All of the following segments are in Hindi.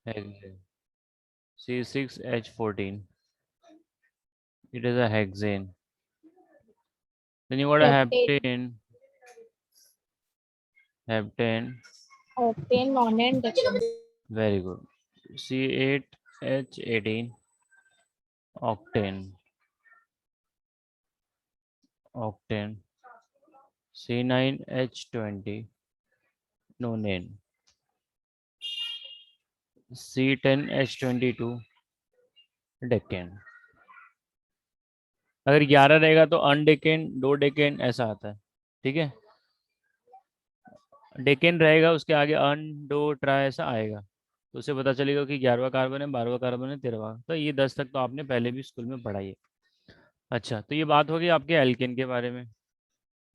hexane. C6H14. It is a hexane. Then you got a Heptane. heptane. Heptane. Octane, nonane, decane. Very good. C8H18. Octane. Octane. C9H20. Nonane. C10H22. Decane. अगर 11 रहेगा तो अनडेकेन, दो डेकेन ऐसा आता है। ठीक है, डेकेन रहेगा उसके आगे अन, डो, ट्राई ऐसा आएगा, तो उसे पता चलेगा कि 11वां कार्बन है, 12वां कार्बन है, 13वां। तो ये 10 तक तो आपने पहले भी स्कूल में पढ़ाई है। अच्छा, तो ये बात होगी आपके एल्केन के बारे में।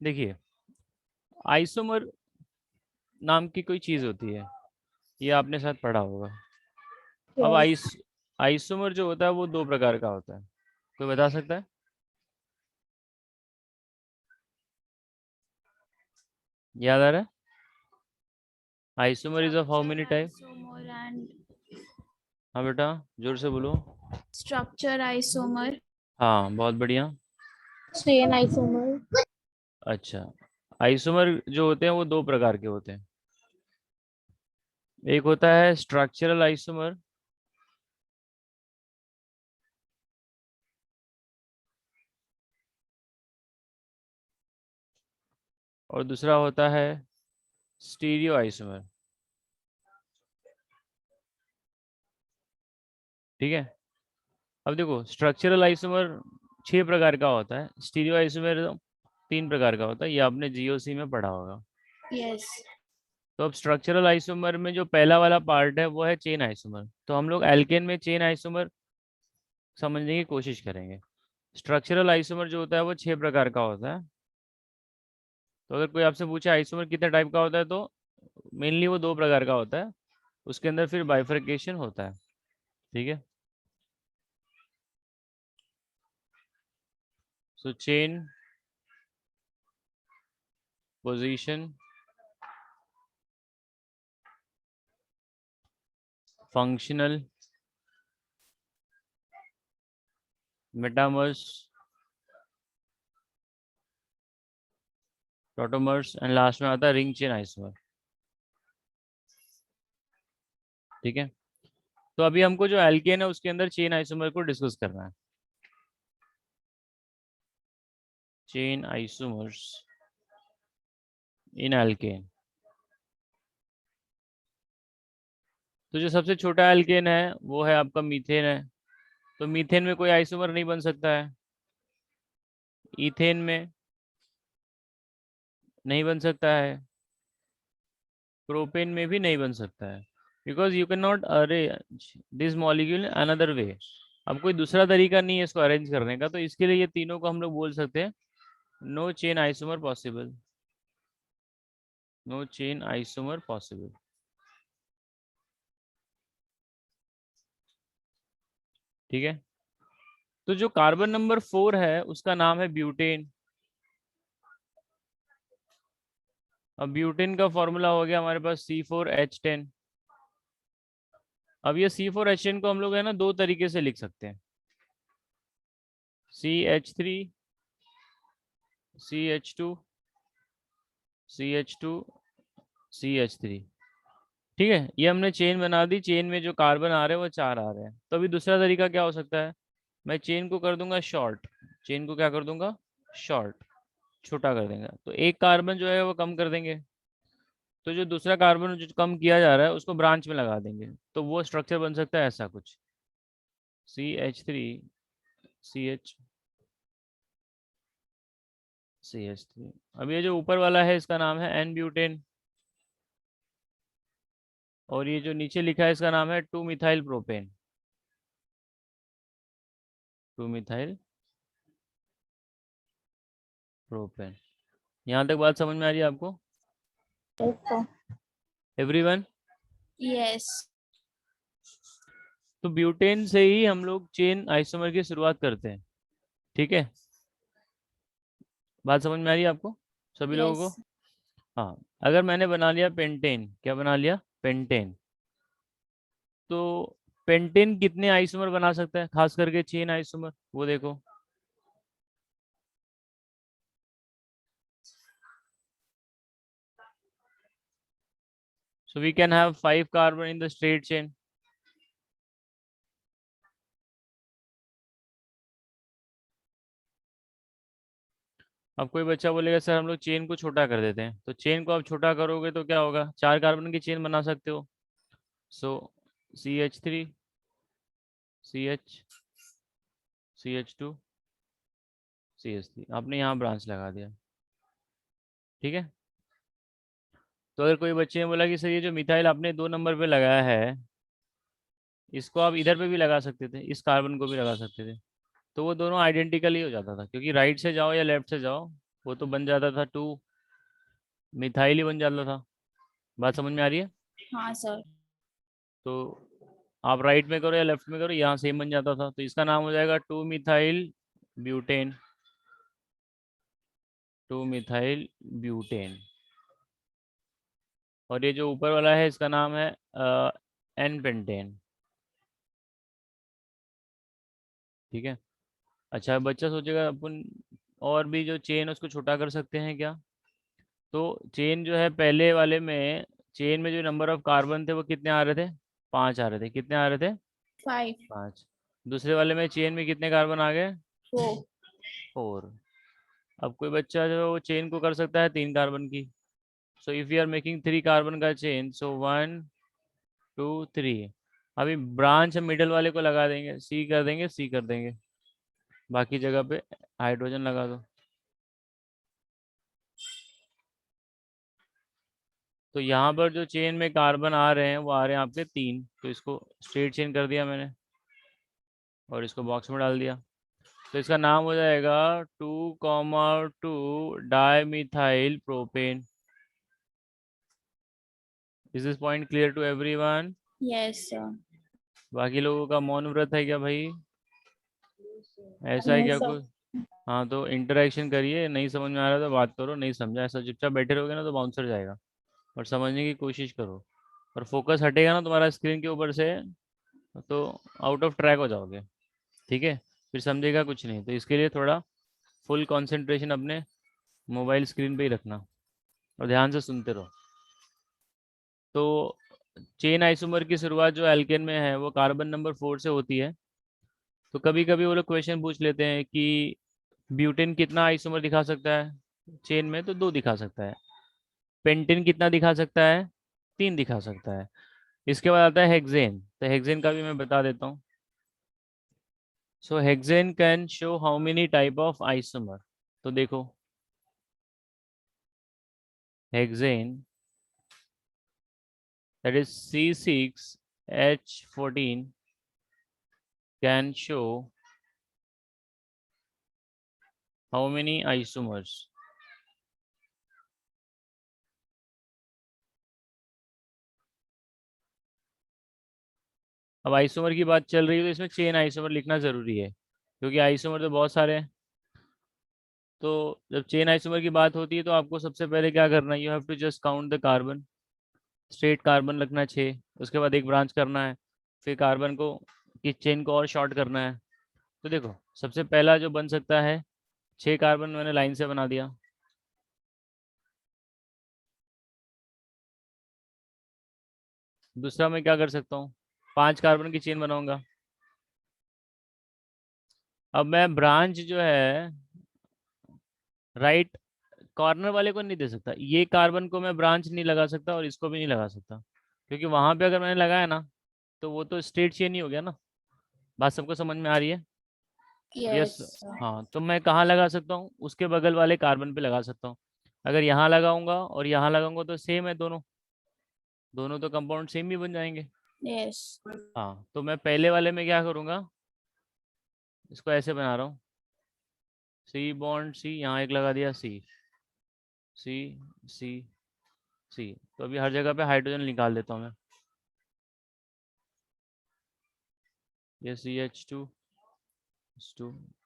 देखिए, आइसोमर नाम की कोई चीज़ होती है, ये आपने शायद पढ़ा होगा। अब Yes. आइसोमर जो होता है वो दो प्रकार का होता है। कोई बता सकता है? याद आ रहा है? Isomer is of how many type? Isomer and हाँ बेटा, जोर से बोलो। structure isomer. हाँ, बहुत बढ़िया। Chain isomer. अच्छा, आइसोमर जो होते हैं वो दो प्रकार के होते हैं। एक होता है स्ट्रक्चरल आइसोमर, और दूसरा होता है स्टीरियो आइसोमर। ठीक है, अब देखो, स्ट्रक्चरल आइसोमर 6 प्रकार का होता है, स्टीरियो आइसोमर 3 प्रकार का होता है, ये आपने जीओसी में पढ़ा होगा। Yes. तो अब स्ट्रक्चरल आइसोमर में जो पहला वाला पार्ट है वो है चेन आइसोमर, तो हम लोग एल्केन में चेन आइसोमर समझने की कोशिश करेंगे। स्ट्रक्चरल आइसोमर जो होता है वो 6 प्रकार का होता है। तो अगर कोई आपसे पूछे आइसोमर कितने टाइप का होता है, तो मेनली वो 2 प्रकार का होता है, उसके अंदर फिर बाइफर्केशन होता है। ठीक है, so chain, position, functional, metamers, tautomers, and last में आता है रिंग चेन आइसोमर। ठीक है, तो अभी हमको जो एल्केन है उसके अंदर चेन आइसोमर को डिस्कस करना है। चेन आइसोमर्स इन एल्केन। तो जो सबसे छोटा एल्केन है वो है आपका मीथेन है, तो मीथेन में कोई आइसोमर नहीं बन सकता है, इथेन में नहीं बन सकता है, प्रोपेन में भी नहीं बन सकता है, because you can not arrange this molecule another way. अब कोई दूसरा तरीका नहीं है इसको अरेंज करने का, तो इसके लिए ये तीनों को हम लोग बोल सकते हैं no chain isomer possible, no chain isomer possible. ठीक है, तो जो कार्बन नंबर 4 है उसका नाम है ब्यूटेन। अब ब्यूटेन का फॉर्मूला हो गया हमारे पास C4H10। अब ये C4H10 को हम लोग है ना दो तरीके से लिख सकते हैं, CH3, CH2, CH2, CH3। ठीक है, ये हमने चेन बना दी, चेन में जो कार्बन आ रहे हैं वो 4 आ रहे हैं। तो अभी दूसरा तरीका क्या हो सकता है, मैं चेन को कर दूंगा शॉर्ट, चेन को क्या कर दूंगा, शॉर्ट, छोटा कर देंगे, तो एक कार्बन जो है वो कम कर देंगे, तो जो दूसरा कार्बन जो कम किया जा रहा है उसको ब्रांच में लगा देंगे, तो वो स्ट्रक्चर बन सकता है ऐसा कुछ, CH3, CH, CH3। अब ये जो ऊपर वाला है इसका नाम है एन ब्यूटेन, और ये जो नीचे लिखा है इसका नाम है 2 मिथाइल प्रोपेन, 2 मिथाइल प्रोपेन। यहाँ तक बात समझ में आ रही है आपको Yes, sir. एवरीवन? Yes. तो ब्यूटेन से ही हम लोग चेन आइसोमर की शुरुआत करते हैं। ठीक है, बात समझ में आ रही है आपको सभी लोगों Yes. को? हाँ, अगर मैंने बना लिया पेंटेन, क्या बना लिया, पेंटेन, तो पेंटेन कितने आइसोमर बना सकता है, खास करके चेन आइसोमर, वो देखो। So we can have 5 carbon in the straight chain. अब कोई बच्चा बोलेगा सर हम लोग चेन को छोटा कर देते हैं, तो चेन को आप छोटा करोगे तो क्या होगा, 4 कार्बन की चेन बना सकते हो। सो CH3 CH CH2 CH3, आपने यहाँ ब्रांच लगा दिया। ठीक है। तो अगर कोई बच्चे ने बोला कि सर ये जो मिथाइल आपने 2 नंबर पे लगाया है, इसको आप इधर पे भी लगा सकते थे, इस कार्बन को भी लगा सकते थे, तो वो दोनों आइडेंटिकल ही हो जाता था, क्योंकि राइट से जाओ या लेफ्ट से जाओ वो तो बन जाता था 2 मिथाइल ही बन जाता था। बात समझ में आ रही है। हाँ सर। तो आप राइट में करो या लेफ्ट में करो, यहाँ सेम बन जाता था, तो इसका नाम हो जाएगा 2 मिथाइल ब्यूटेन। 2 methyl butane. और ये जो ऊपर वाला है इसका नाम है एन पेंटेन। ठीक है। अच्छा बच्चा सोचेगा अपन और भी जो चेन उसको छोटा कर सकते हैं क्या। तो चेन जो है पहले वाले में, चेन में जो नंबर ऑफ कार्बन थे वो कितने आ रहे थे, 5 आ रहे थे। कितने आ रहे थे, 5 5। दूसरे वाले में चेन में कितने कार्बन आ गए, 4 4। अब कोई बच्चा जो है वो चेन को कर सकता है 3 कार्बन की। So if you are making 3 carbon का चेन, सो 1 2 3। अभी ब्रांच हम मिडल वाले को लगा देंगे, सी कर देंगे, सी कर देंगे, बाकी जगह पे हाइड्रोजन लगा दो। तो यहाँ पर जो चेन में कार्बन आ रहे हैं वो आ रहे हैं आपके 3, तो इसको स्ट्रेट चेन कर दिया मैंने और इसको बॉक्स में डाल दिया। तो इसका नाम हो जाएगा 2,2 di methyl propane. Is this point clear to everyone. Yes sir. बाकी लोगों का मौन व्रत है क्या भाई, ऐसा है क्या Yes, sir. कुछ। हाँ तो इंटरेक्शन करिए, नहीं समझ में आ रहा तो बात करो, नहीं समझा ऐसा चुपचाप बैठे रहोगे ना तो बाउंसर जाएगा। और समझने की कोशिश करो, और फोकस हटेगा ना तुम्हारा स्क्रीन के ऊपर से तो आउट ऑफ ट्रैक हो जाओगे। ठीक है, फिर समझेगा कुछ नहीं, तो इसके लिए थोड़ा फुल कंसंट्रेशन अपने मोबाइल स्क्रीन पे ही रखना और ध्यान से सुनते रहो। तो चेन आइसोमर की शुरुआत जो एल्केन में है वो कार्बन नंबर 4 से होती है। तो कभी कभी वो लोग क्वेश्चन पूछ लेते हैं कि ब्यूटेन कितना आइसोमर दिखा सकता है चेन में, तो 2 दिखा सकता है। पेंटेन कितना दिखा सकता है, 3 दिखा सकता है। इसके बाद आता है हेक्सेन, तो हेक्सेन का भी मैं बता देता हूँ। So hexane can show how many type of isomer. तो देखो hexane that is C6H14 can show how many isomers. अब आइसोमर की बात चल रही है तो इसमें चेन आइसोमर लिखना जरूरी है, क्योंकि आइसोमर तो बहुत सारे हैं। तो जब चेन आइसोमर की बात होती है तो आपको सबसे पहले क्या करना है, you have to just count the carbon. Straight carbon रखना है 6, उसके बाद एक ब्रांच करना है, फिर कार्बन को की चेन को और शॉर्ट करना है। तो देखो सबसे पहला जो बन सकता है, 6 कार्बन मैंने लाइन से बना दिया। दूसरा मैं क्या कर सकता हूँ, 5 कार्बन की चेन बनाऊंगा। अब मैं ब्रांच जो है राइट कॉर्नर वाले को नहीं दे सकता, ये कार्बन को मैं ब्रांच नहीं लगा सकता और इसको भी नहीं लगा सकता, क्योंकि वहां पे अगर मैंने लगाया ना तो वो तो स्ट्रेट चेन ही हो गया ना। बात सबको समझ में आ रही है। यस। यस। हाँ तो मैं कहाँ लगा सकता हूँ, उसके बगल वाले कार्बन पे लगा सकता हूँ। अगर यहाँ लगाऊंगा और यहाँ लगाऊंगा तो सेम है दोनों, दोनों तो कंपाउंड सेम ही बन जाएंगे। यस। हाँ तो मैं पहले वाले में क्या करूँगा, इसको ऐसे बना रहा हूँ, सी बॉन्ड सी, यहाँ एक लगा दिया सी, सी सी सी। तो अभी हर जगह पे हाइड्रोजन निकाल देता हूँ मैं, ये CH2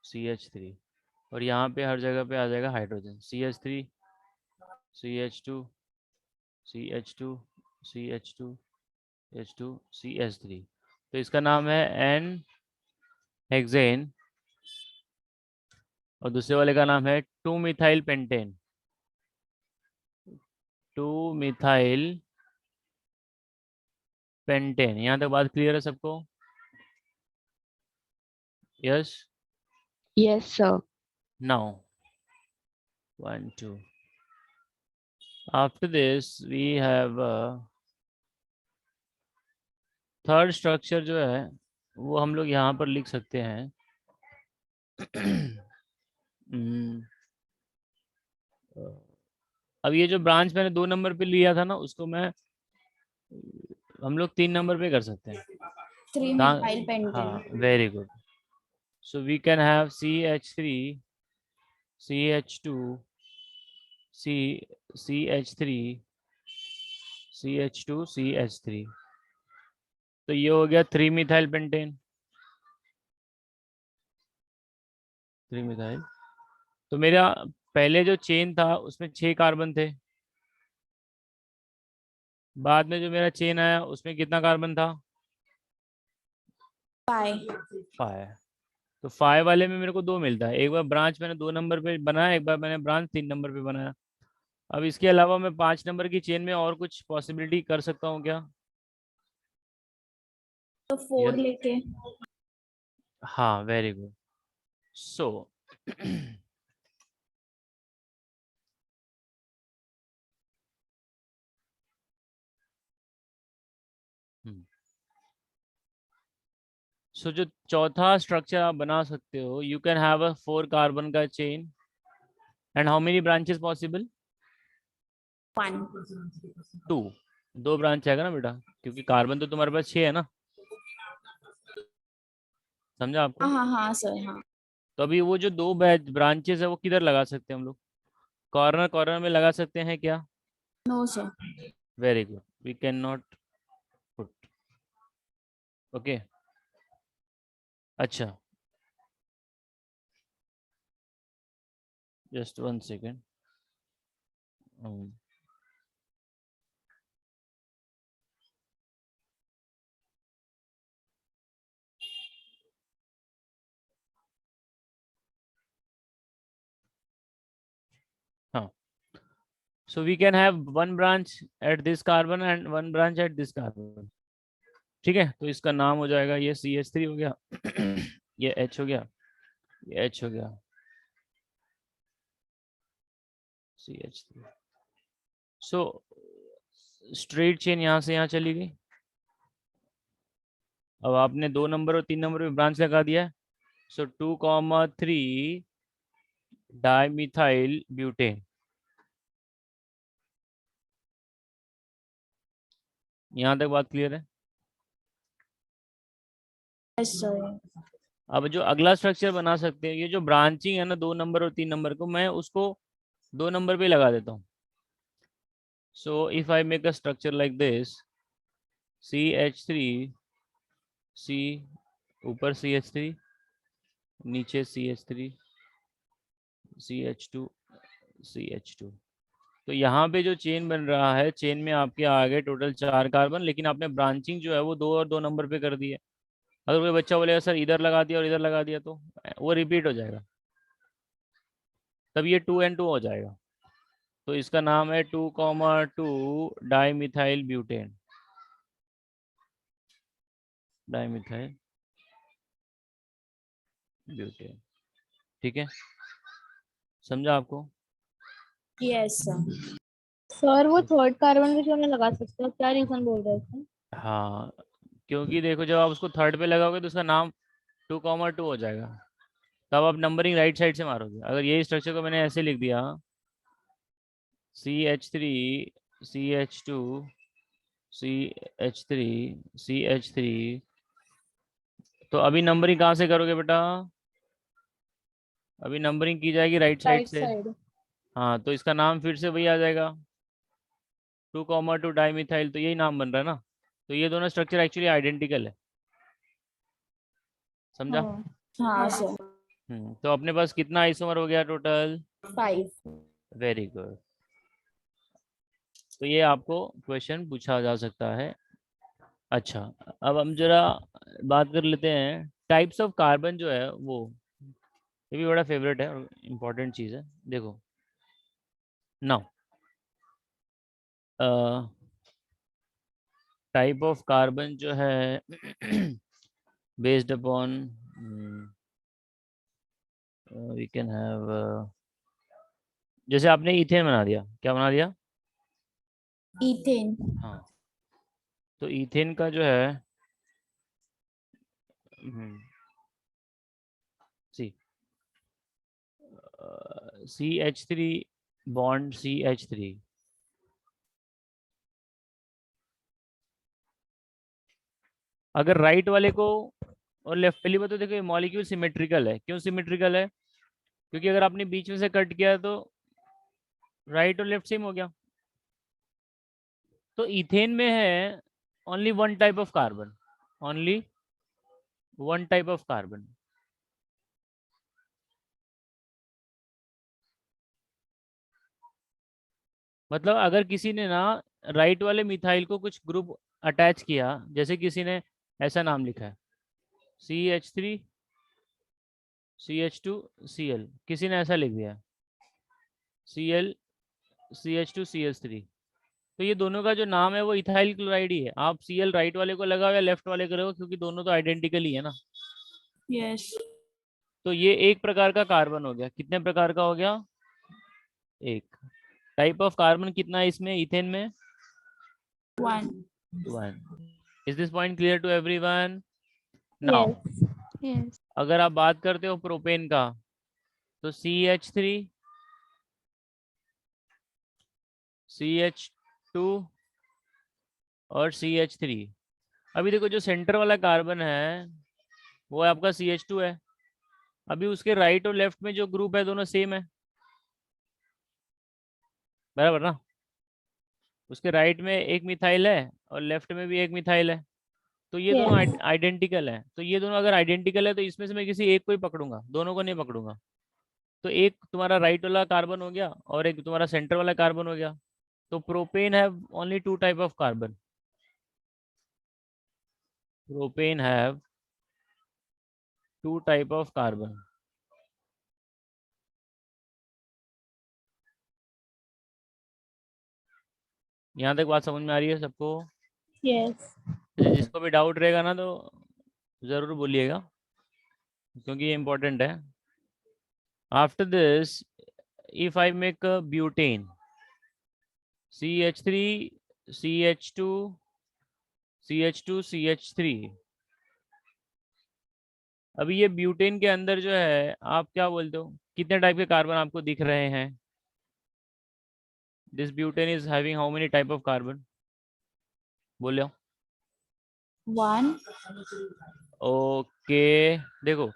CH3, और यहाँ पे हर जगह पे आ जाएगा hydrogen, CH3 CH2 CH2 CH2 H2CH3। तो इसका नाम है एन हेक्सेन और दूसरे वाले का नाम है 2-मिथाइल पेंटेन। 2-मिथाइल पेंटेन। यहाँ तक बात क्लियर है सबको? Yes. Yes, sir. Now 1 2 after this we have third structure जो है वो हम लोग यहाँ पर लिख सकते हैं। अब ये जो ब्रांच मैंने 2 नंबर पे लिया था ना उसको मैं हम लोग 3 नंबर पे कर सकते हैं। 3-methyl pentane. हाँ, very good. So we can have CH3 CH2 CH3 CH2 CH3। तो ये हो गया 3-मिथाइल पेंटेन। 3-मिथाइल। तो मेरा पहले जो चेन था उसमें 6 कार्बन थे। बाद में जो मेरा चेन आया उसमें कितना कार्बन था? 5. 5। तो 5 वाले में मेरे को 2 मिलता है। एक बार ब्रांच मैंने 2 नंबर पे बनाया, एक बार मैंने ब्रांच 3 नंबर पे बनाया। अब इसके अलावा मैं 5 नंबर की चेन में और कुछ पॉसिबिलिटी कर सकता हूँ क्या? तो 4 Yes. लेके हाँ, वेरी गुड। सो जो चौथा स्ट्रक्चर आप बना सकते हो, you can have a 4 carbon का chain and how many branches possible? 1. 2। 2 branch आएगा ना बेटा, क्योंकि कार्बन तो तुम्हारे पास 6 है ना। समझा आपको? हाँ सर, हाँ. तो अभी वो जो 2 ब्रांचेस है वो किधर लगा सकते हैं हम लोग? कॉर्नर कॉर्नर में लगा सकते हैं क्या? No sir. Very good, we can not put. Okay, अच्छा, जस्ट 1 सेकेंड। हाँ, so we can have 1 branch at this carbon and 1 branch at this carbon। ठीक है, तो इसका नाम हो जाएगा, ये CH3 हो गया, ये H हो गया, ये H हो गया, CH3। सो स्ट्रेट चेन यहाँ से यहाँ चली गई। अब आपने 2 नंबर और 3 नंबर पे ब्रांच लगा दिया है। सो 2,3 डाइमिथाइल ब्यूटेन। यहाँ तक बात क्लियर है? Yes sir. अब जो अगला स्ट्रक्चर बना सकते हैं, ये जो ब्रांचिंग है ना 2 नंबर और 3 नंबर को, मैं उसको 2 नंबर पे लगा देता हूँ। So if I make a structure like this, CH3 C, ऊपर CH3, नीचे CH3 CH2 CH2। तो यहाँ पे जो चेन बन रहा है, चेन में आपके आ गए टोटल 4 कार्बन, लेकिन आपने ब्रांचिंग जो है वो 2 और 2 नंबर पे कर दी है। अगर कोई बच्चा बोलेगा सर इधर लगा दिया और इधर लगा दिया, तो वो रिपीट हो जाएगा, तब ये 2 and 2 हो जाएगा। तो इसका नाम है 2,2 डाइमिथाइल ब्यूटेन। डाइमिथाइल ब्यूटेन, ठीक है, समझा आपको? Yes sir. सर वो थर्ड कार्बन पे क्यों नहीं लगा सकते? आप क्या रीजन बोल रहे थे? हाँ, क्योंकि देखो जब आप उसको थर्ड पे लगाओगे तो उसका नाम 2,2 हो जाएगा, तब आप नंबरिंग राइट साइड से मारोगे। अगर यही स्ट्रक्चर को मैंने ऐसे लिख दिया, CH3 CH2 CH3 CH3, तो अभी नंबरिंग कहाँ से करोगे बेटा? अभी नंबरिंग की जाएगी राइट साइड राइट से। साइड। हाँ, तो इसका नाम फिर से वही आ जाएगा, 2,2 डाइमिथाइल। तो यही नाम बन रहा है ना। तो ये दोनों स्ट्रक्चर एक्चुअली आइडेंटिकल है, समझा? हाँ सर. तो अपने पास कितना आइसोमर हो गया टोटल? 5. Very good. तो ये आपको क्वेश्चन पूछा जा सकता है अच्छा, अब हम जरा बात कर लेते हैं टाइप्स ऑफ कार्बन जो है वो, ये भी बड़ा फेवरेट है और इम्पोर्टेंट चीज़ है। देखो नाउ, टाइप ऑफ कार्बन जो है based upon we can have, जैसे आपने इथेन बना दिया, क्या बना दिया? इथेन। हाँ, तो इथेन का जो है सी CH3 बॉन्ड CH3, अगर राइट वाले को और लेफ्ट, पहली बात तो देखो ये मॉलिक्यूल सिमेट्रिकल है। क्यों सिमेट्रिकल है? क्योंकि अगर आपने बीच में से कट किया तो राइट और लेफ्ट सेम हो गया। तो इथेन में है only one type of carbon, only one type of carbon. मतलब अगर किसी ने ना राइट वाले मिथाइल को कुछ ग्रुप अटैच किया, जैसे किसी ने ऐसा नाम लिखा है CH3 CH2 Cl, किसी ने ऐसा लिख दिया Cl CH2 CH3, तो ये दोनों का जो नाम है वो इथाइल क्लोराइड ही है। आप Cl राइट वाले को लगाओ या लेफ्ट वाले को लगाओ, क्योंकि दोनों तो आइडेंटिकल ही है ना। यस। तो ये एक प्रकार का कार्बन हो गया। कितने प्रकार का हो गया? एक। टाइप ऑफ कार्बन कितना है इसमें, इथेन में? 1। 1। Is this point clear to everyone? Now Yes. Yes. अगर आप बात करते हो प्रोपेन का, तो CH3 CH2 और CH3। अभी देखो जो सेंटर वाला कार्बन है वो आपका CH2 है। अभी उसके राइट और लेफ्ट में जो ग्रुप है दोनों सेम है, बराबर ना? उसके राइट में एक मिथाइल है और लेफ्ट में भी एक मिथाइल है, तो ये दोनों Yes. आइडेंटिकल है। तो ये दोनों अगर आइडेंटिकल है तो इसमें से मैं किसी एक को ही पकड़ूंगा, दोनों को नहीं पकड़ूंगा। तो एक तुम्हारा राइट वाला कार्बन हो गया और एक तुम्हारा सेंटर वाला कार्बन हो गया। तो propane have only two type of carbon, propane have two type of carbon. यहाँ तक बात समझ में आ रही है सबको? Yes. अच्छा, जिसको भी डाउट रहेगा ना तो ज़रूर बोलिएगा, क्योंकि ये इम्पोर्टेंट है। After this, if I make a butane CH3 CH2 CH2 CH3, अभी ये ब्यूटेन के अंदर जो है आप क्या बोलते हो, कितने टाइप के कार्बन आपको दिख रहे हैं? This butane is having how many type of carbon? बोलो। 1। ओके, देखो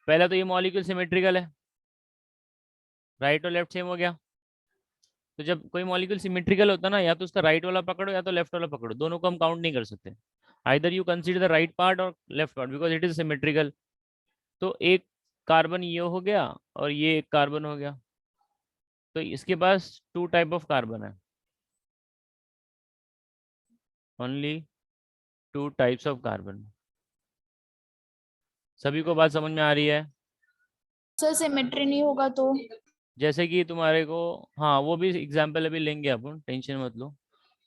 पहला तो ये मॉलिक्यूल सिमेट्रिकल है, राइट और लेफ्ट सेम हो गया। तो जब कोई मॉलिक्यूल सिमेट्रिकल होता है ना, या तो उसका राइट वाला पकड़ो या तो लेफ्ट वाला पकड़ो, दोनों को हम काउंट नहीं कर सकते। Either you consider the right part और left part because it is symmetrical. तो एक कार्बन ये हो गया और ये एक कार्बन हो गया, तो इसके पास टू टाइप ऑफ कार्बन है, only two types of carbon. सभी को बात समझ में आ रही है? सर सिमेट्री नहीं होगा तो? जैसे कि तुम्हारे को, हाँ वो भी एग्जाम्पल अभी लेंगे अपन, टेंशन मत लो।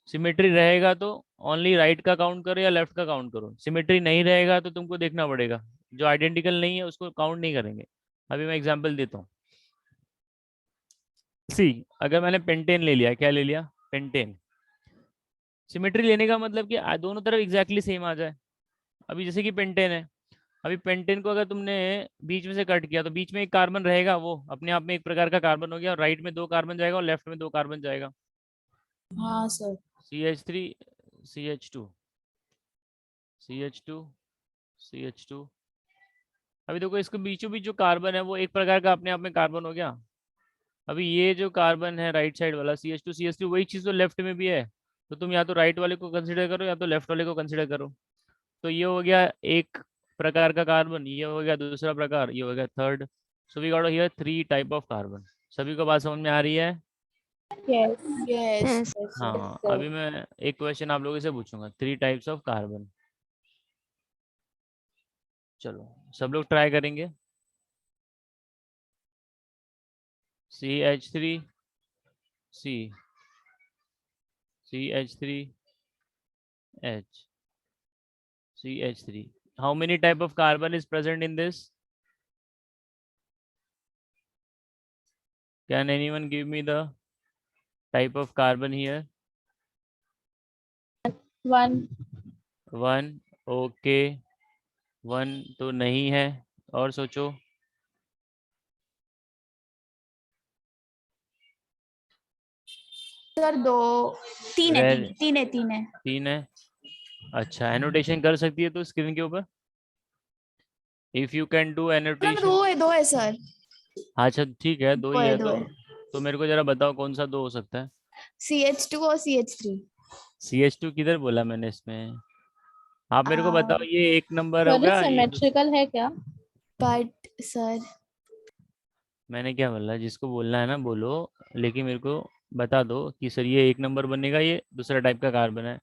सिमेट्री रहेगा तो ओनली राइट का काउंट करो या लेफ्ट का काउंट करो। सिमेट्री नहीं रहेगा तो तुमको देखना पड़ेगा, जो आइडेंटिकल नहीं है उसको काउंट नहीं करेंगे। अभी मैं एग्जाम्पल देता हूँ। सी, अगर मैंने पेंटेन ले लिया, क्या ले लिया? पेंटेन। सिमेट्री लेने का मतलब कि दोनों तरफ एग्जैक्टली सेम आ जाए। अभी जैसे कि पेंटेन है, अभी पेंटेन को अगर तुमने बीच में से कट किया तो बीच में एक कार्बन रहेगा, वो अपने आप में एक प्रकार का कार्बन हो गया, और राइट में दो कार्बन जाएगा और लेफ्ट में दो कार्बन जाएगा। हाँ sir. CH3 CH2 CH2 CH2। अभी देखो इसके बीचों बीच जो कार्बन है वो एक प्रकार का अपने आप में कार्बन हो गया। अभी ये जो कार्बन है राइट साइड वाला CH2 CH3, वही चीज़ तो लेफ्ट में भी है। तो तुम या तो राइट वाले को कंसिडर करो या तो लेफ्ट वाले को कंसिडर करो। तो ये हो गया एक प्रकार का कार्बन, ये हो गया दूसरा प्रकार, ये हो गया third. So we got here three type of carbon. सभी को बात समझ में आ रही है? Yes. Yes. Yes. हाँ, sir. अभी मैं एक क्वेश्चन आप लोगों से पूछूंगा, 3 टाइप्स ऑफ कार्बन। चलो सब लोग ट्राई करेंगे। CH3 C, CH3 H, CH3. How many type of carbon is present in this? Can anyone give me the type of carbon here? 1. 1, okay, 1 तो नहीं है। और सोचो। सर 2 3 है, Rare, 3 है, 3 है। 3 है। अच्छा, एनोटेशन कर सकती है तो स्क्रीन के ऊपर, if you can do sir annotation. 2 है, 2 है सर। अच्छा ठीक है, 2 2 ही है, है 2 है। तो मेरे को जरा बताओ कौन सा 2 हो सकता है। CH2 और CH3। CH2 किधर बोला मैंने इसमें? आप मेरे को बताओ, ये एक नंबर सर ये होगा ये सिमेट्रिकल है क्या? बट सर मैंने क्या बोला, जिसको बोलना है ना बोलो, लेकिन मेरे को बता दो कि सर ये एक नंबर बनेगा, ये दूसरा टाइप का कार्बन है।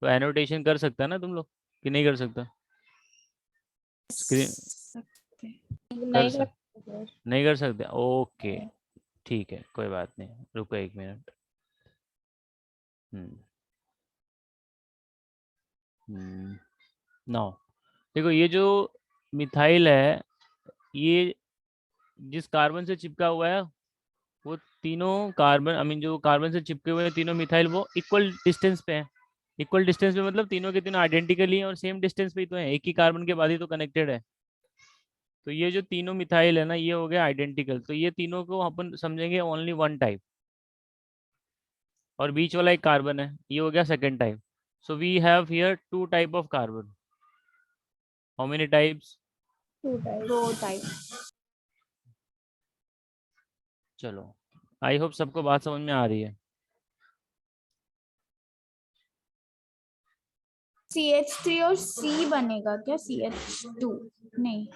तो एनोटेशन कर सकता है ना तुम लोग, कि नहीं कर सकता? स्क्रीन कर नहीं कर सक सकते सर। नहीं कर सकते, ओके ठीक है, कोई बात नहीं, रुको 1 मिनट। हम्म नाउ देखो, ये जो मिथाइल है, ये जिस कार्बन से चिपका हुआ है, वो तीनों कार्बन, आई मीन जो कार्बन से चिपके हुए हैं तीनों मिथाइल, वो इक्वल डिस्टेंस पे है। इक्वल डिस्टेंस पे मतलब तीनों के तीनों आइडेंटिकली हैं और सेम डिस्टेंस पे ही तो है, एक ही कार्बन के बाद ही तो कनेक्टेड है। तो ये जो तीनों मिथाइल है ना, ये हो गया आइडेंटिकल, तो ये तीनों को अपन समझेंगे ओनली वन टाइप। और बीच वाला एक कार्बन है, ये हो गया second type. So we have here 2 type of carbon. How many types? 2 type. 2 type. चलो, आई होप सबको बात समझ में आ रही है। CH3 और C बनेगा क्या? CH2 नहीं,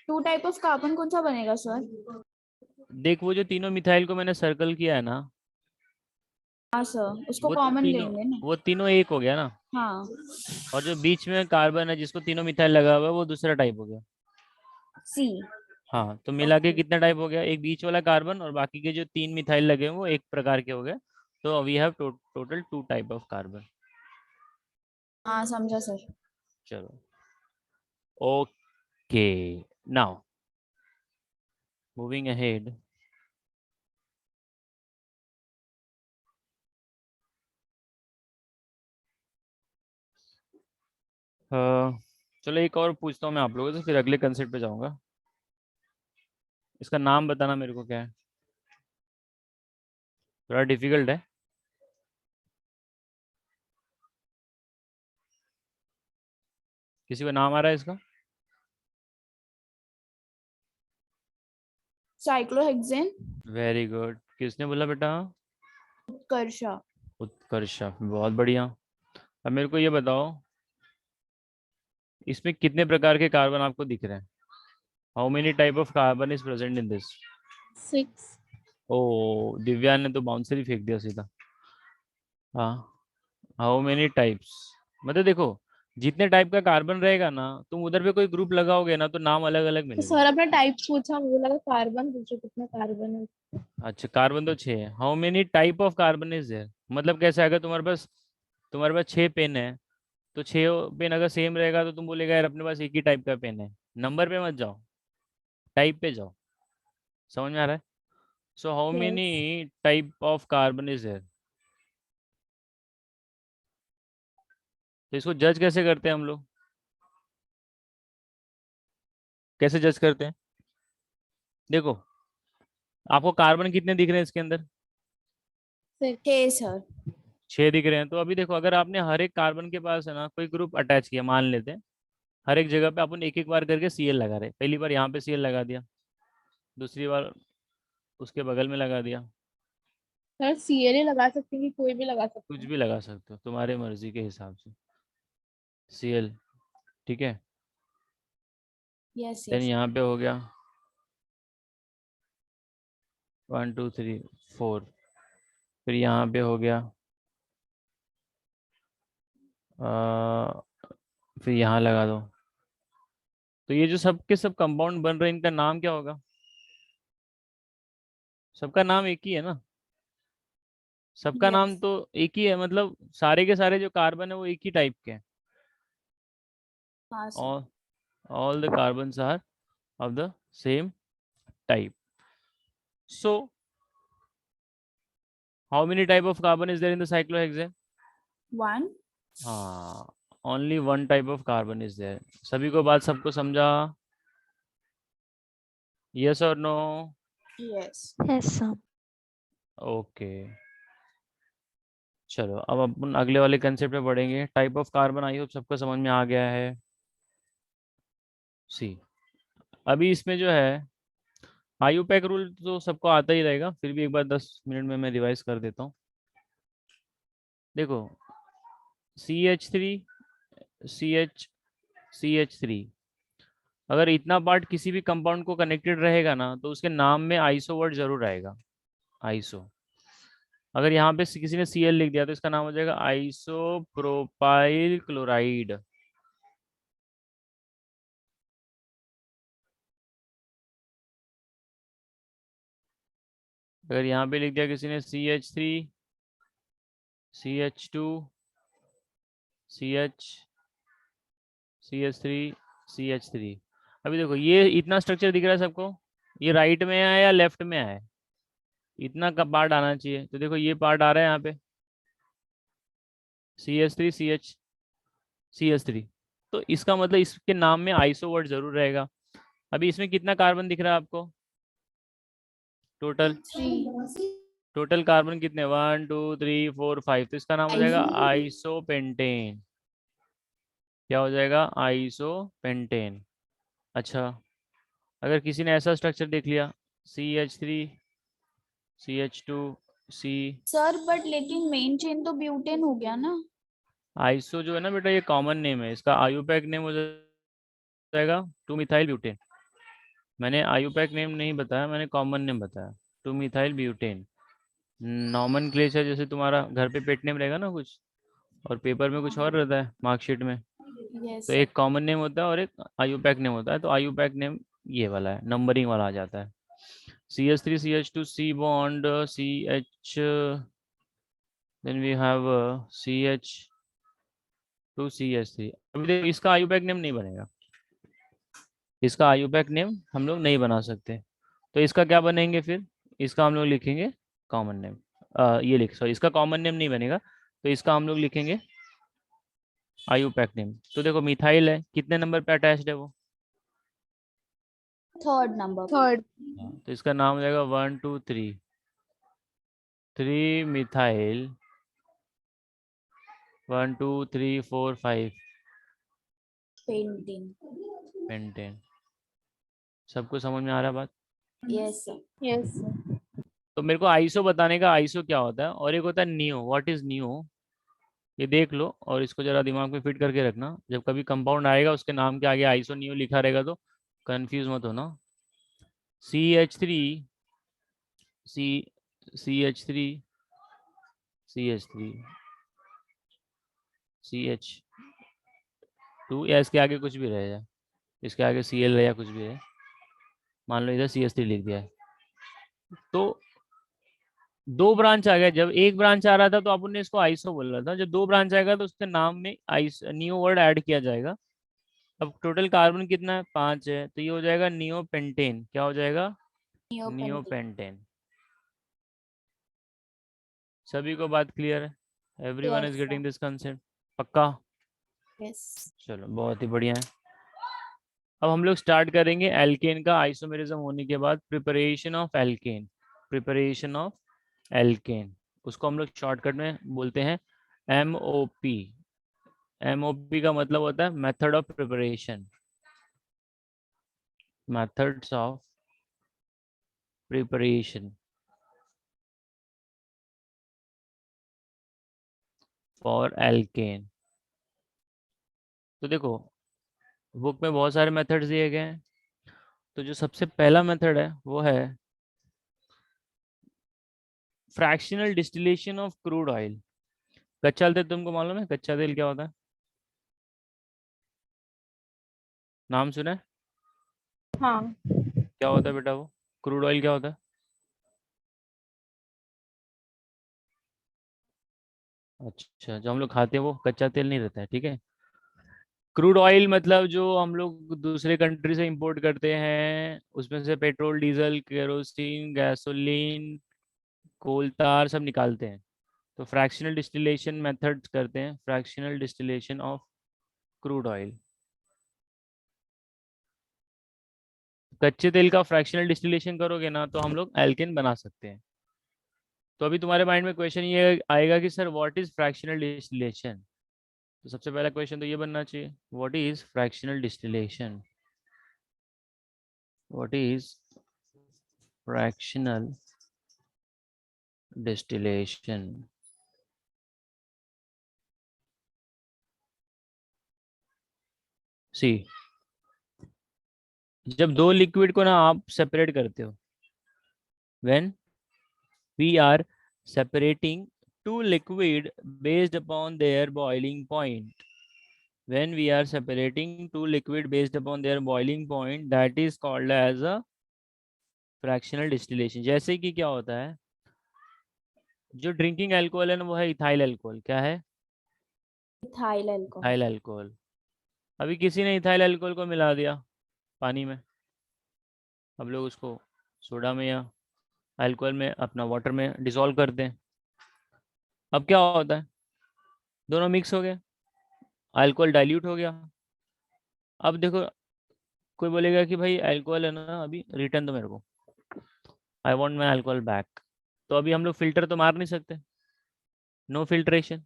2 टाइप ऑफ कार्बन कौन सा बनेगा सर? देख, वो जो तीनों मिथाइल को मैंने सर्कल किया है ना, हाँ सर, उसको वो कॉमन तीनों लेंगे ना। वो तीनों एक हो गया ना। हाँ। और जो बीच में कार्बन है जिसको तीनों मिथाइल लगा हुआ है, वो दूसरा टाइप हो गया। C। हाँ, तो मिला के ओके। कितना टाइप हो गया? एक बीच वाला कार्बन और बाकी के जो 3 मिथाइल लगे हैं वो एक प्रकार के हो गए। तो we have total 2 type of carbon. हाँ समझा सर। चलो, ओके, नाउ मूविंग अहेड। चलो एक और पूछता हूँ मैं आप लोगों से, फिर अगले कंसेप्ट पे जाऊंगा। इसका नाम बताना मेरे को, क्या है? थोड़ा डिफिकल्ट है। किसी को नाम आ रहा है इसका? साइक्लोहेक्सेन। वेरी गुड, किसने बोला बेटा? उत्कर्षा। उत्कर्षा, बहुत बढ़िया। अब मेरे को ये बताओ, इसमें कितने प्रकार के कार्बन आपको दिख रहे हैं? How many type of carbon is present in this? 6. ओ, दिव्या ने तो बाउंसर ही फेंक दिया सीधा। हाँ, हाउ मेनी टाइप्स, मतलब देखो, जितने टाइप का कार्बन रहेगा ना, तुम उधर पे कोई ग्रुप लगाओगे ना तो नाम अलग अलग तो मिलेगा। सर आपने टाइप्स पूछा, मुझे लगा कार्बन पूछो कितने कार्बन है। अच्छा, कार्बन तो 6 है। How many type of carbon is there, मतलब कैसे, अगर तुम्हारे पास 6 पेन है, तो 6 पेन अगर सेम रहेगा तो तुम बोलेगा यार अपने पास एक ही टाइप का पेन है। नंबर पे मत जाओ, टाइप पे जाओ। समझ में आ रहा है? So how many yes. Type of carbon is there? तो इसको जज कैसे करते हैं हम लोग? कैसे जज करते हैं? देखो, आपको कार्बन कितने दिख रहे हैं इसके अंदर? 6. 6 सर। 6 दिख रहे हैं। तो अभी देखो, अगर आपने हर एक कार्बन के पास है ना कोई ग्रुप अटैच किया, मान लेते हैं, हर एक जगह पे अपन एक एक बार करके Cl लगा रहे, पहली बार यहाँ पे Cl लगा दिया, दूसरी बार उसके बगल में लगा दिया, सर सीएलए लगा सकते हैं कि कोई भी लगा सकते कुछ हैं? भी लगा सकते हो तुम्हारे मर्जी के हिसाब से। Cl, ठीक है। Yes then yes. यहाँ पे हो गया 1 2 3 4, फिर यहाँ पे हो गया, फिर यहाँ लगा दो। तो ये जो सब के सब कंपाउंड बन रहे हैं, इनका नाम क्या होगा? सबका नाम एक ही है ना? सबका नाम यस। तो एक ही है, मतलब सारे के सारे जो कार्बन है वो एक ही टाइप के हैं। हाँ sir. all all the carbons are of the same type. So how many type of carbon is there in the cyclohexane? 1। हाँ, only one type of carbon is there. सभी को बात, सबको समझा? Yes or no? Yes. Yes, sir. Okay, चलो अब अपन अगले वाले कंसेप्ट पे बढ़ेंगे। Type of carbon, I hope सबको समझ में आ गया है। सी, अभी इसमें जो है आयुपैक रूल तो सबको आता ही रहेगा, फिर भी एक बार 10 मिनट में मैं रिवाइज कर देता हूँ। देखो, CH3 CH CH3, अगर इतना पार्ट किसी भी कंपाउंड को कनेक्टेड रहेगा ना, तो उसके नाम में आइसो वर्ड जरूर आएगा, आइसो। अगर यहाँ पे किसी ने Cl लिख दिया तो इसका नाम हो जाएगा आइसो प्रोपाइल क्लोराइड। अगर यहाँ पे लिख दिया किसी ने CH3 CH2 CH CH3 CH3, अभी देखो ये इतना स्ट्रक्चर दिख रहा है सबको, ये राइट में है या लेफ्ट में है? इतना का पार्ट आना चाहिए। तो देखो ये पार्ट आ रहा है यहाँ पे CH3 CH3, तो इसका मतलब इसके नाम में आइसो वर्ड जरूर रहेगा। अभी इसमें कितना कार्बन दिख रहा है आपको? टोटल 3। टोटल कार्बन कितने? 1 2 3 4 5, तो इसका नाम हो जाएगा आइसोपेंटेन। क्या हो जाएगा? आइसोपेंटेन। अच्छा, अगर किसी ने ऐसा स्ट्रक्चर देख लिया CH3 CH2 C, sir but लेकिन मेन चेन तो ब्यूटेन हो गया ना। आइसो जो है ना बेटा, ये कॉमन नेम है, इसका आयुपैक नेम हो जाएगा 2 मिथाइल ब्यूटेन। मैंने आयुपैक नेम नहीं बताया, मैंने कॉमन नेम बताया, 2 मिथाइल ब्यूटेन। नॉमनक्लेचर जैसे तुम्हारा घर पे पेट नेम रहेगा ना कुछ, और पेपर में कुछ और रहता है मार्कशीट में, यस तो सर। एक कॉमन नेम होता है और एक आयुपैक नेम होता है। तो आयुपैक नेम ये वाला है, नंबरिंग वाला आ जाता है। CH3 CH2 C bond CH, then we have CH2 CH3। अभी देखो इसका आयुपैक नेम नहीं बनेगा, इसका आयुपैक नेम हम लोग नहीं बना सकते। तो इसका क्या बनेंगे फिर? इसका हम लोग लिखेंगे कॉमन नेम, ये लिख, सॉरी, इसका कॉमन नेम नहीं बनेगा, तो इसका हम लोग लिखेंगे आयुपैक नेम। तो देखो मिथाइल है, कितने नंबर पे अटैच्ड है वो? 3rd number. 3rd। हाँ, तो इसका नाम हो जाएगा 1 2 3, 3 मिथाइल 1 2 3 4 5 पेंटिंग। पेंटेन। सबको समझ में आ रहा है बात? Yes sir. यस। तो मेरे को आइसो बताने का, आइसो क्या होता है, और एक होता है नियो। What is neo? ये देख लो और इसको जरा दिमाग में फिट करके रखना, जब कभी कंपाउंड आएगा उसके नाम के आगे आइसो नियो लिखा रहेगा तो कंफ्यूज मत होना। CH3 C CH3 CH3 CH2, या इसके आगे कुछ भी रहे, या इसके आगे Cl रहे या कुछ भी रहे, मान लो इधर CH3 लिख दिया है, तो दो ब्रांच आ गया। जब एक ब्रांच आ रहा था तो अपन ने इसको आइसो बोल रहा था, जब दो ब्रांच आएगा तो उसके नाम में आइस नियो वर्ड ऐड किया जाएगा। अब टोटल कार्बन कितना है? 5 है, तो ये हो जाएगा नियोपेंटेन। क्या हो जाएगा? नियोपेंटिन। नियोपेंटेन। सभी को बात क्लियर है? Everyone is yes sir. Getting this concept? पक्का? यस। चलो बहुत ही बढ़िया है। अब हम लोग स्टार्ट करेंगे एल्केन का आइसोमेरिज्म होने के बाद preparation of alkene. Preparation of alkene, उसको हम लोग शॉर्टकट में बोलते हैं MOP। MOP का मतलब होता है method of preparation, methods of preparation for alkane. तो देखो बुक में बहुत सारे मेथड्स दिए गए हैं, तो जो सबसे पहला मेथड है वो है fractional distillation of crude oil. कच्चा तेल तुमको मालूम है कच्चा तेल क्या होता है? नाम सुना है? हाँ, क्या होता है बेटा वो? क्रूड ऑयल क्या होता है? अच्छा, जो हम लोग खाते हैं वो कच्चा तेल नहीं रहता है, ठीक है। क्रूड ऑयल मतलब जो हम लोग दूसरे कंट्री से इंपोर्ट करते हैं, उसमें से पेट्रोल, डीजल, केरोसिन, गैसोलीन, कोल तार सब निकालते हैं। तो फ्रैक्शनल डिस्टिलेशन मेथड्स करते हैं, fractional distillation of crude oil. कच्चे तेल का फ्रैक्शनल डिस्टिलेशन करोगे ना तो हम लोग एल्केन बना सकते हैं। तो अभी तुम्हारे माइंड में क्वेश्चन ये आएगा कि sir what is fractional distillation. तो सबसे पहला क्वेश्चन तो ये बनना चाहिए, what is fractional distillation, what is fractional distillation. See, जब दो लिक्विड को ना आप सेपरेट करते हो, when we are separating two liquid based upon their boiling point, when we are separating two liquid based upon their boiling point, that is called as a fractional distillation। जैसे कि क्या होता है, जो ड्रिंकिंग अल्कोहल है ना वो है इथाइल अल्कोहल। क्या है? Ethyl alcohol. Ethyl alcohol. अभी किसी ने इथाइल अल्कोहल को मिला दिया पानी में, हम लोग उसको सोडा में या अल्कोहल में, अपना वाटर में डिसॉल्व करते हैं। अब क्या होता है, दोनों मिक्स हो गए, अल्कोहल डाइल्यूट हो गया। अब देखो, कोई बोलेगा कि भाई अल्कोहल है ना, अभी रिटर्न दो मेरे को, I want my alcohol back. तो अभी हम लोग फिल्टर तो मार नहीं सकते, no filtration,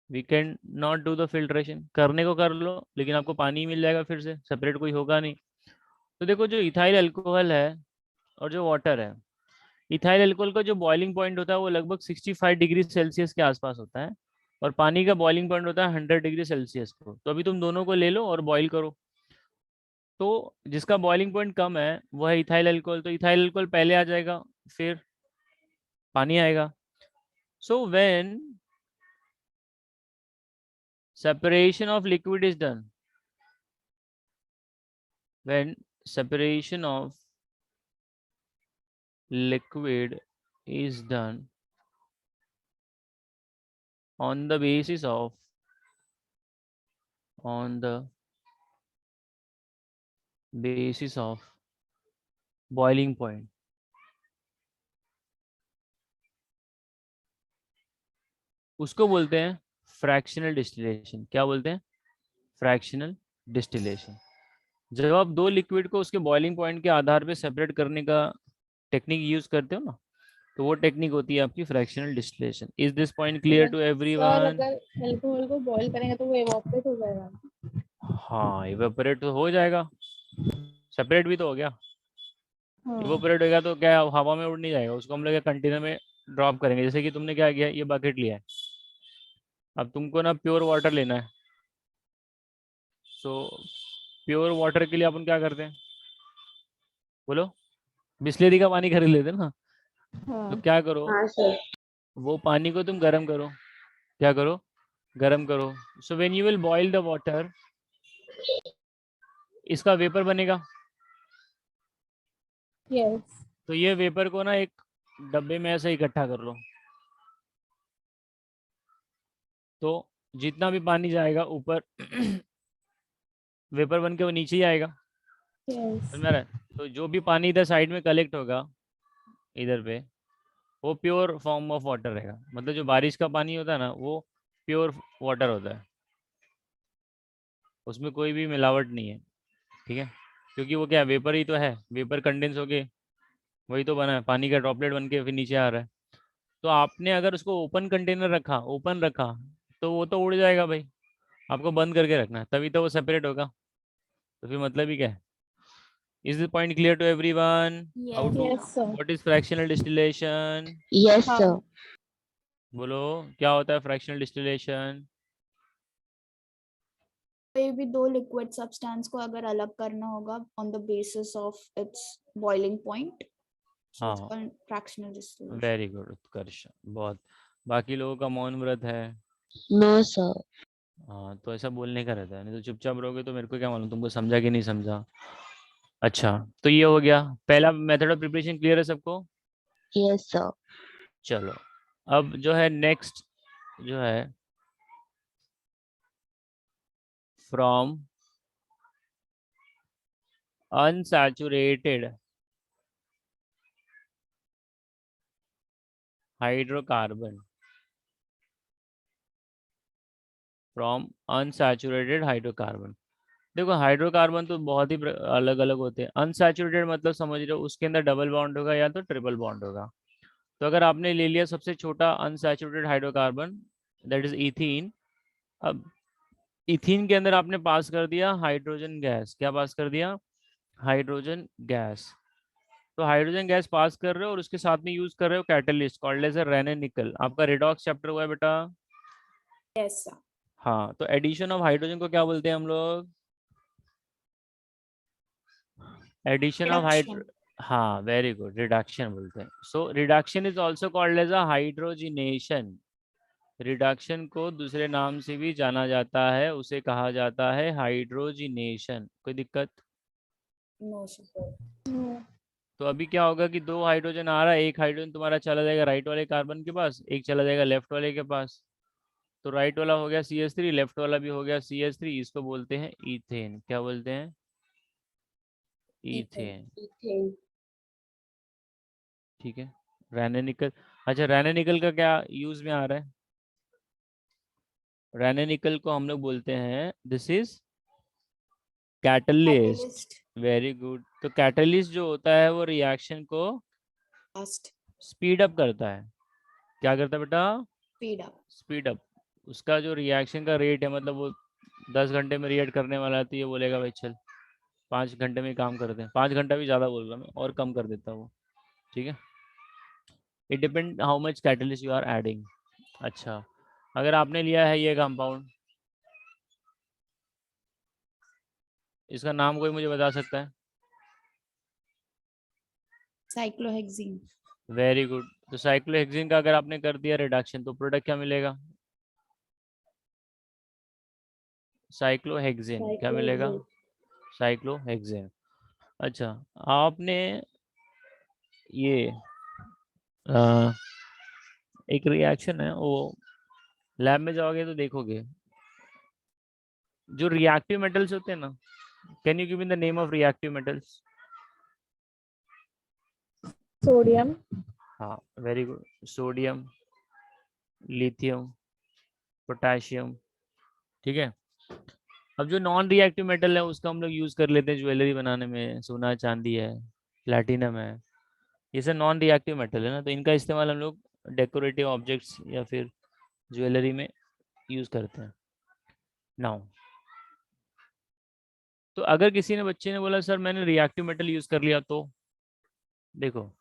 we can not do the filtration. करने को कर लो लेकिन आपको पानी ही मिल जाएगा, फिर से सेपरेट कोई होगा नहीं। तो देखो, जो इथाइल अल्कोहल है और जो वाटर है, इथाइल अल्कोहल का जो बॉइलिंग पॉइंट होता है वो लगभग 65 डिग्री सेल्सियस के आसपास होता है, और पानी का बॉइलिंग पॉइंट होता है 100 डिग्री सेल्सियस को। तो अभी तुम दोनों को ले लो और बॉईल करो। तो जिसका बॉइलिंग पॉइंट कम है वो है इथाइल अल्कोहल, तो इथाइल अल्कोहल पहले आ जाएगा, फिर पानी आएगा। So when separation of liquid is done, when separation of liquid is done on the basis of boiling point, उसको बोलते हैं फ्रैक्शनल डिस्टिलेशन। क्या बोलते हैं? Fractional distillation. जब आप दो लिक्विड को उसके बॉइलिंग पॉइंट के आधार पे सेपरेट करने का टेक्निक यूज करते हो ना, तो वो टेक्निक होती है आपकी fractional distillation. Is this point clear to sir everyone? अगर अल्कोहल को बॉईल करेंगे तो वो इवोपरेट हो जाएगा। हाँ, इवेपोरेट तो हो जाएगा, सेपरेट भी तो हो गया। हाँ, इवेपोरेट होगा तो क्या हवा में उड़ नहीं जाएगा, उसको हम लोग कंटेनर में ड्रॉप करेंगे। जैसे कि तुमने क्या किया, ये बकेट लिया है, अब तुमको ना प्योर वाटर लेना है। सो प्योर वाटर के लिए अपन क्या करते हैं, बोलो? बिस्लेरी का पानी खरीद लेते हैं ना। तो हाँ, क्या करो, हाँ सर। वो पानी को तुम गर्म करो। क्या करो? गर्म करो। So when you will boil the water, इसका वेपर बनेगा। यस, तो ये वेपर को ना एक डब्बे में ऐसे इकट्ठा कर लो। तो जितना भी पानी जाएगा ऊपर वेपर बन के वो नीचे ही आएगा, यस, समझ में आ रहा है? तो जो भी पानी इधर साइड में कलेक्ट होगा इधर पे, वो प्योर फॉर्म ऑफ वाटर रहेगा। मतलब जो बारिश का पानी होता है ना, वो प्योर वाटर होता है, उसमें कोई भी मिलावट नहीं है, ठीक है। क्योंकि वो क्या है, वेपर ही तो है, वेपर कंडेंस होके वही तो बना है, पानी का ड्रॉपलेट बन के फिर नीचे आ रहा है। तो आपने अगर उसको ओपन कंटेनर रखा, ओपन रखा, तो वो तो उड़ जाएगा भाई, आपको बंद करके रखना है, तभी तो वो सेपरेट होगा। तो फिर मतलब ही क्या है? Is this point clear to everyone? How Yes. to, yes sir. what is fractional distillation? Yes हाँ, sir. बोलो, क्या होता है फ्रैक्शनल डिस्टिलेशन? कोई भी दो लिक्विड सब्सटेंस को अगर अलग करना होगा on the basis of its boiling point, So it's हाँ called fractional dissolution. Very good Utkarsh, बहुत। बाकी लोगों का मौन व्रत है। No, sir. हाँ तो ऐसा बोलने का रहता है, नहीं तो चुपचाप रहोगे तो मेरे को क्या मालूम तुमको समझा कि नहीं समझा। अच्छा, तो ये हो गया पहला मेथड ऑफ प्रिपरेशन, क्लियर है सबको? Yes, sir. चलो अब जो है नेक्स्ट जो है from unsaturated hydrocarbon, from unsaturated hydrocarbon. देखो हाइड्रोकार्बन तो बहुत ही अलग अलग होते हैं। अनसैचुरेटेड मतलब समझ रहे हो उसके अंदर डबल बॉन्ड होगा या तो ट्रिपल बॉन्ड होगा। तो अगर आपने ले लिया सबसे छोटा unsaturated hydrocarbon that is ethene, अब इथीन के अंदर आपने पास कर दिया हाइड्रोजन गैस। क्या पास कर दिया? Hydrogen gas. तो हाइड्रोजन गैस पास कर रहे हो और उसके साथ में यूज कर रहे हो कैटलिस्ट कॉल्ड एज रेने निकल। आपका रिडॉक्स चैप्टर हुआ है बेटा? Yes, sir. हाँ, तो एडिशन ऑफ हाइड्रोजन को क्या बोलते हैं हम लोग? Addition of hydro, Reduction. हाँ वेरी गुड, रिडक्शन बोलते हैं। So reduction is also called as a hydrogenation. Reduction को दूसरे नाम से भी जाना जाता है, उसे कहा जाता है हाइड्रोजिनेशन। कोई दिक्कत? No, sir. तो अभी क्या होगा कि दो हाइड्रोजन आ रहा है, एक हाइड्रोजन तुम्हारा चला जाएगा राइट वाले कार्बन के पास, एक चला जाएगा लेफ्ट वाले के पास। तो राइट वाला हो गया CH3, लेफ्ट वाला भी हो गया CH3। इसको बोलते हैं इथेन। क्या बोलते हैं? इथेन। Ethane. ठीक है, रेने निकल। अच्छा, रेने निकल का क्या यूज में आ रहा है? रेने निकल को हम लोग बोलते हैं this is catalyst. Catalyst. Very good. तो कैटलिस्ट जो होता है वो रिएक्शन को Fast. स्पीड अप करता है। क्या करता है बेटा? Speed up. Speed up. उसका जो रिएक्शन का रेट है, मतलब वो 10 घंटे में रिएक्ट करने वाला है तो ये बोलेगा भाई चल 5 घंटे में काम करते हैं। 5 घंटा भी ज़्यादा बोल रहा मैं, और कम कर देता हूँ वो। ठीक है, it depend how much catalyst you are adding. अच्छा, अगर आपने लिया है ये कंपाउंड, इसका नाम कोई मुझे बता सकता है? Cyclohexene. Very good. तो साइक्लोहेक्सेन का अगर आपने कर दिया रिडक्शन तो प्रोडक्ट क्या मिलेगा? साइक्लोहेक्सेन। क्या मिलेगा? साइक्लोहेक्सेन। अच्छा, आपने ये एक रिएक्शन है वो लैब में जाओगे तो देखोगे, जो रिएक्टिव मेटल्स होते हैं ना, can you give me the name of reactive metals? Sodium, हाँ very good, sodium, lithium, potassium. ठीक है, अब जो नॉन रिएक्टिव मेटल है उसका हम लोग यूज कर लेते हैं ज्वेलरी बनाने में, सोना चांदी है, प्लैटिनम है, ये सब नॉन रिएक्टिव मेटल है ना, तो इनका इस्तेमाल हम लोग डेकोरेटिव ऑब्जेक्ट्स या फिर ज्वेलरी में यूज करते हैं। नाउ तो अगर किसी ने बच्चे ने बोला सर मैंने रिएक्टिव मेटल यूज कर लिया, तो देखो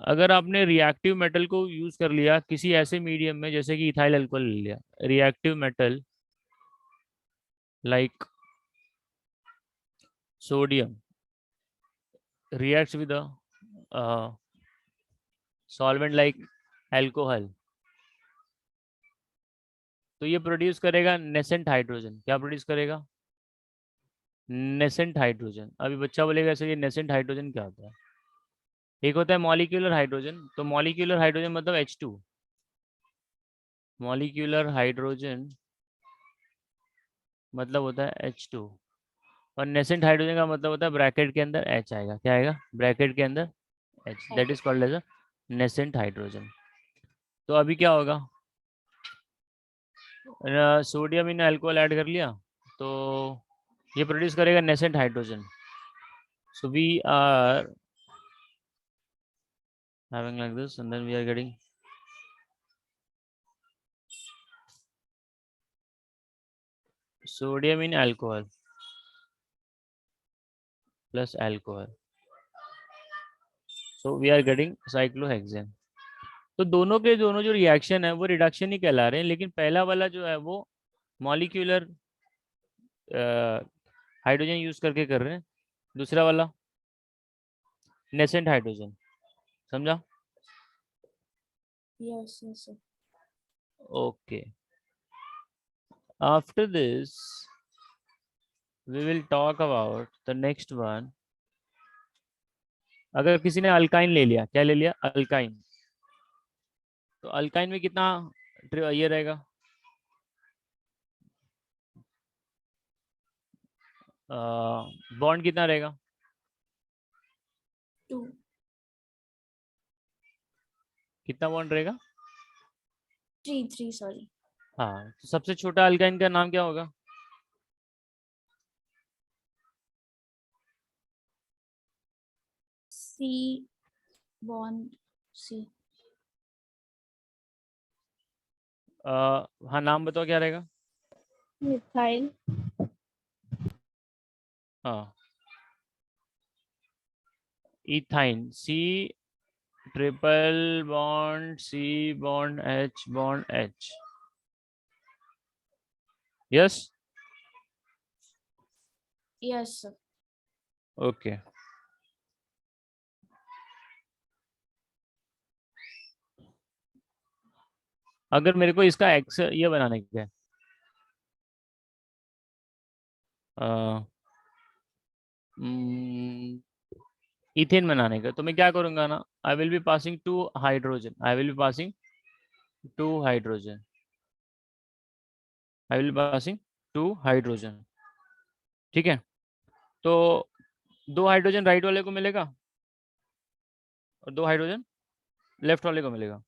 अगर आपने रिएक्टिव मेटल को यूज कर लिया किसी ऐसे मीडियम में जैसे कि इथाइल अल्कोहल ले लिया, reactive metal like sodium reacts with a solvent like alcohol, तो ये प्रोड्यूस करेगा नेसेंट हाइड्रोजन। क्या प्रोड्यूस करेगा? Nascent hydrogen. अभी बच्चा बोलेगा सर ये नेसेंट हाइड्रोजन क्या होता है? एक होता है मॉलिक्यूलर हाइड्रोजन, तो मॉलिक्यूलर हाइड्रोजन मतलब H2, मॉलिक्यूलर हाइड्रोजन मतलब होता है H2, और नेसेंट हाइड्रोजन का मतलब होता है ब्रैकेट के अंदर H आएगा। क्या आएगा? ब्रैकेट के अंदर H, that is called as a nascent hydrogen. तो अभी क्या होगा? सोडियम इन अल्कोहल ऐड कर लिया तो ये प्रोड्यूस करेगा nascent hydrogen. So we are having like this and then we are getting sodium in alcohol plus alcohol, so we are getting cyclohexane। तो दोनों के दोनों जो रिएक्शन है वो रिडक्शन ही कहला रहे हैं, लेकिन पहला वाला जो है वो मॉलिक्यूलर हाइड्रोजन यूज करके कर रहे हैं, दूसरा वाला नेसेंट हाइड्रोजन, समझा? Yes yes sir. Okay, after this we will talk about the next one. अगर किसी ने अल्काइन ले लिया, क्या ले लिया? अल्काइन, तो अल्काइन में कितना ये रहेगा? बॉन्ड कितना रहेगा? 2। कितना बॉन्ड रहेगा? 3 सॉरी। हाँ, तो सबसे छोटा अल्काइन का नाम क्या होगा? C bond C। हाँ, नाम बताओ क्या रहेगा? मिथाइल। हाँ, ethyne, C triple bond C bond H. Yes, yes sir. Okay. अगर मेरे को इसका एक्स ये बनाने का है, इथेन बनाने का, तो मैं क्या करूंगा ना, I will be passing two hydrogen, I will be passing two hydrogen, I will passing two hydrogen. ठीक है, तो 2 हाइड्रोजन राइट वाले को मिलेगा और 2 हाइड्रोजन लेफ्ट वाले को मिलेगा।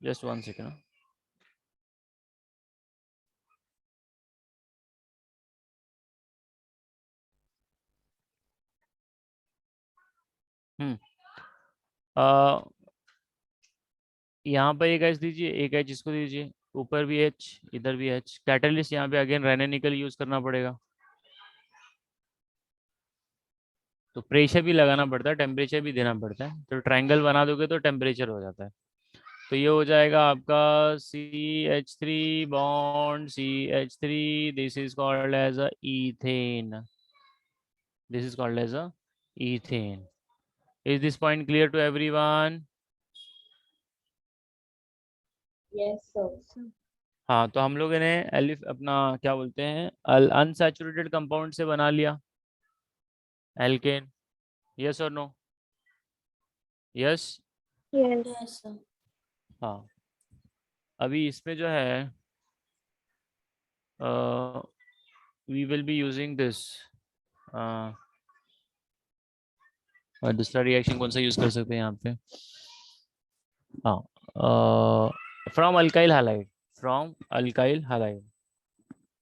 Just 1 second. हम्म यहाँ पर एक एच दीजिए, एक एच इसको दीजिए, ऊपर भी एच, इधर भी एच। कैटलिस्ट यहाँ पे अगेन रेनेनिकल यूज करना पड़ेगा, तो प्रेशर भी लगाना पड़ता है, टेम्परेचर भी देना पड़ता है। तो ट्रायंगल बना दोगे तो टेम्परेचर हो जाता है। तो ये हो जाएगा आपका CH3 bond CH3, this is called as a ethane, this is called as a ethane. Is this point clear to everyone? Yes, sir. हाँ, तो हम लोगों ने एलिफ अपना क्या बोलते हैं अनसैचुरेटेड कंपाउंड से बना लिया एल्केन। यस और no? Yes. Yes. Yes sir. हाँ, अभी इसमें जो है we will be using this, और दूसरा रिएक्शन कौन सा यूज कर सकते हैं यहाँ पे? हाँ, from alkyl halide, from alkyl halide,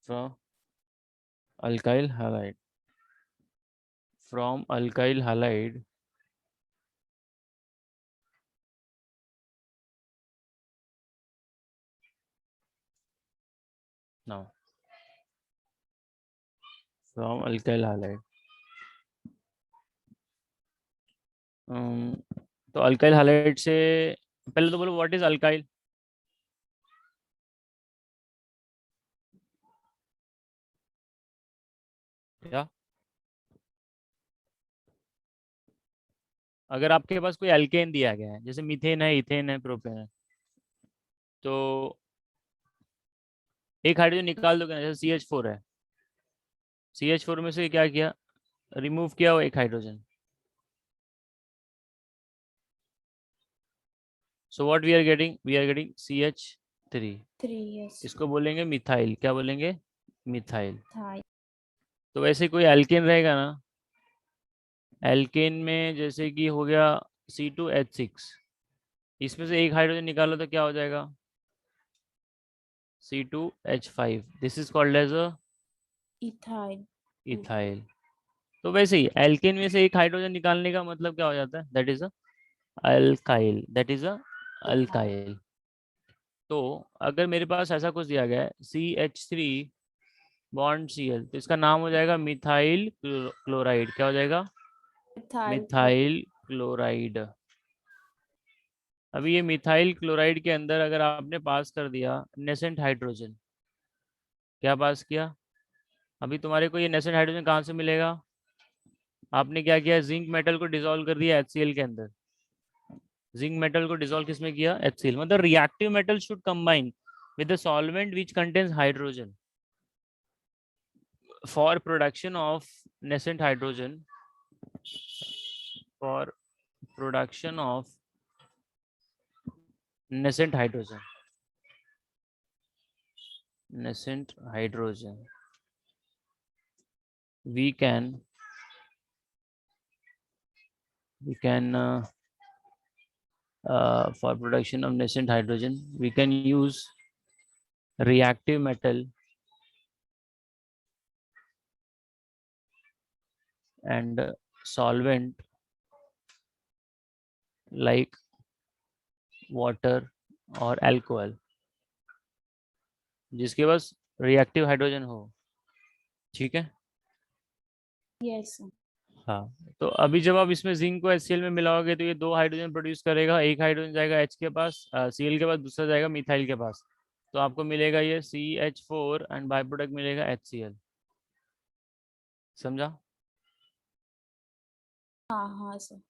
from alkyl halide, from alkyl halide. Now from alkyl halide, तो अल्काइल हैलाइड से पहले तो बोलो व्हाट इज अल्काइल? क्या? अगर आपके पास कोई अल्केन दिया गया है, जैसे मीथेन है, इथेन है, प्रोपेन है, तो एक हाइड्रोजन निकाल दोगे ना, जैसे CH4 है, CH4 में से क्या किया, रिमूव किया वो एक hydrogen. So what we are getting, we are getting CH3। 3 yes. इसको बोलेंगे मिथाइल, क्या बोलेंगे? मिथाइल। था। तो वैसे कोई एल्केन रहेगा ना, एल्केन में जैसे कि हो गया C2H6, इसमें से एक हाइड्रोजन निकालो तो क्या हो जाएगा? C2H5, this is called as a ethyl. Ethyl. तो वैसे ही एल्केन में से एक हाइड्रोजन निकालने का मतलब क्या हो जाता है? That is a alkyl, that is a alkyl. तो अगर मेरे पास ऐसा कुछ दिया गया है CH3 बॉन्ड Cl, तो इसका नाम हो जाएगा मिथाइल क्लोराइड। क्या हो जाएगा? इथाइल। Methyl chloride. अभी ये मिथाइल क्लोराइड के अंदर अगर आपने पास कर दिया नेसेंट हाइड्रोजन, क्या पास किया? अभी तुम्हारे को ये नेसेंट हाइड्रोजन कहाँ से मिलेगा? आपने क्या किया, जिंक मेटल को डिसॉल्व कर दिया HCl के अंदर। जिंक मेटल को डिसॉल्व किस में किया, HCl। मतलब reactive metal should combine with the solvent which contains hydrogen for production of nascent hydrogen, for production of nascent hydrogen, nascent hydrogen, we can for production of nascent hydrogen we can use reactive metal and solvent like water और alcohol, जिसके पास रिएक्टिव हाइड्रोजन हो। ठीक है। Yes sir. हाँ, तो अभी जब आप इसमें जिंक को HCl में मिलाओगे तो ये 2 हाइड्रोजन प्रोड्यूस करेगा। एक हाइड्रोजन जाएगा H के पास, Cl के पास, दूसरा जाएगा मिथाइल के पास। तो आपको मिलेगा ये CH4 एंड बाय प्रोडक्ट मिलेगा HCl। समझा? हाँ हाँ सर।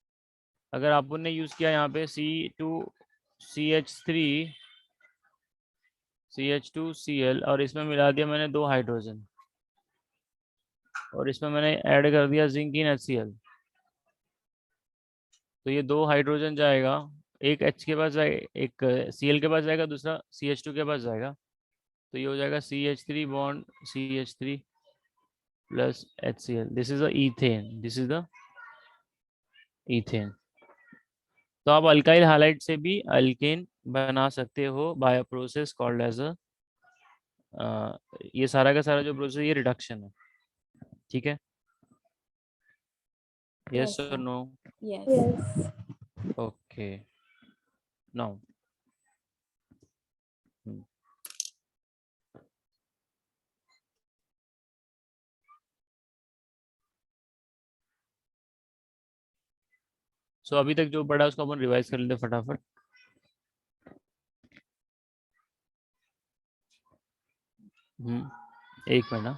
अगर आप ने यूज किया यहाँ पे CH2Cl और इसमें मिला दिया मैंने 2 हाइड्रोजन और इसमें मैंने ऐड कर दिया जिंक इन HCl, तो ये 2 हाइड्रोजन जाएगा, एक H के पास जाएगा, एक Cl के पास जाएगा, दूसरा CH2 के पास जाएगा। तो ये हो जाएगा CH3 bond CH3 plus HCl। This is the ethane, this is the ethane. तो आप अल्काइल हाइलाइट से भी अल्केन बना सकते हो by a process called as a, ये सारा का सारा जो प्रोसेस ये रिडक्शन है। ठीक है। Yes, यस और sir. No? Yes. Yes. Okay, now so अभी तक जो पढ़ा उसको अपन रिवाइज कर लेते फटाफट। एक मिनट।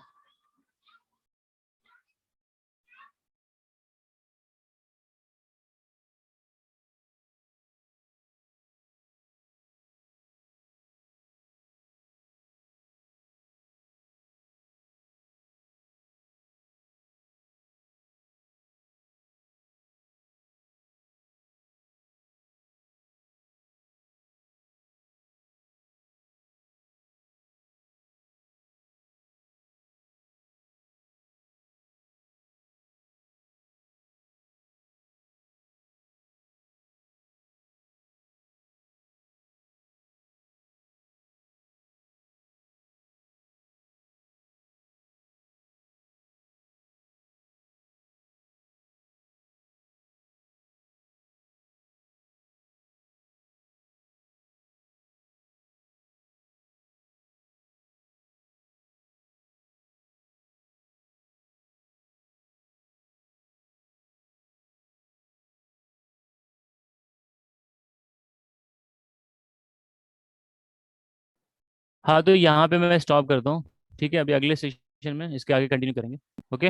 हाँ, तो यहाँ पे मैं स्टॉप करता हूँ। ठीक है, अभी अगले सेशन में इसके आगे कंटिन्यू करेंगे। Okay,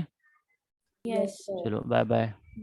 Yes. Yes, sir. चलो बाय बाय।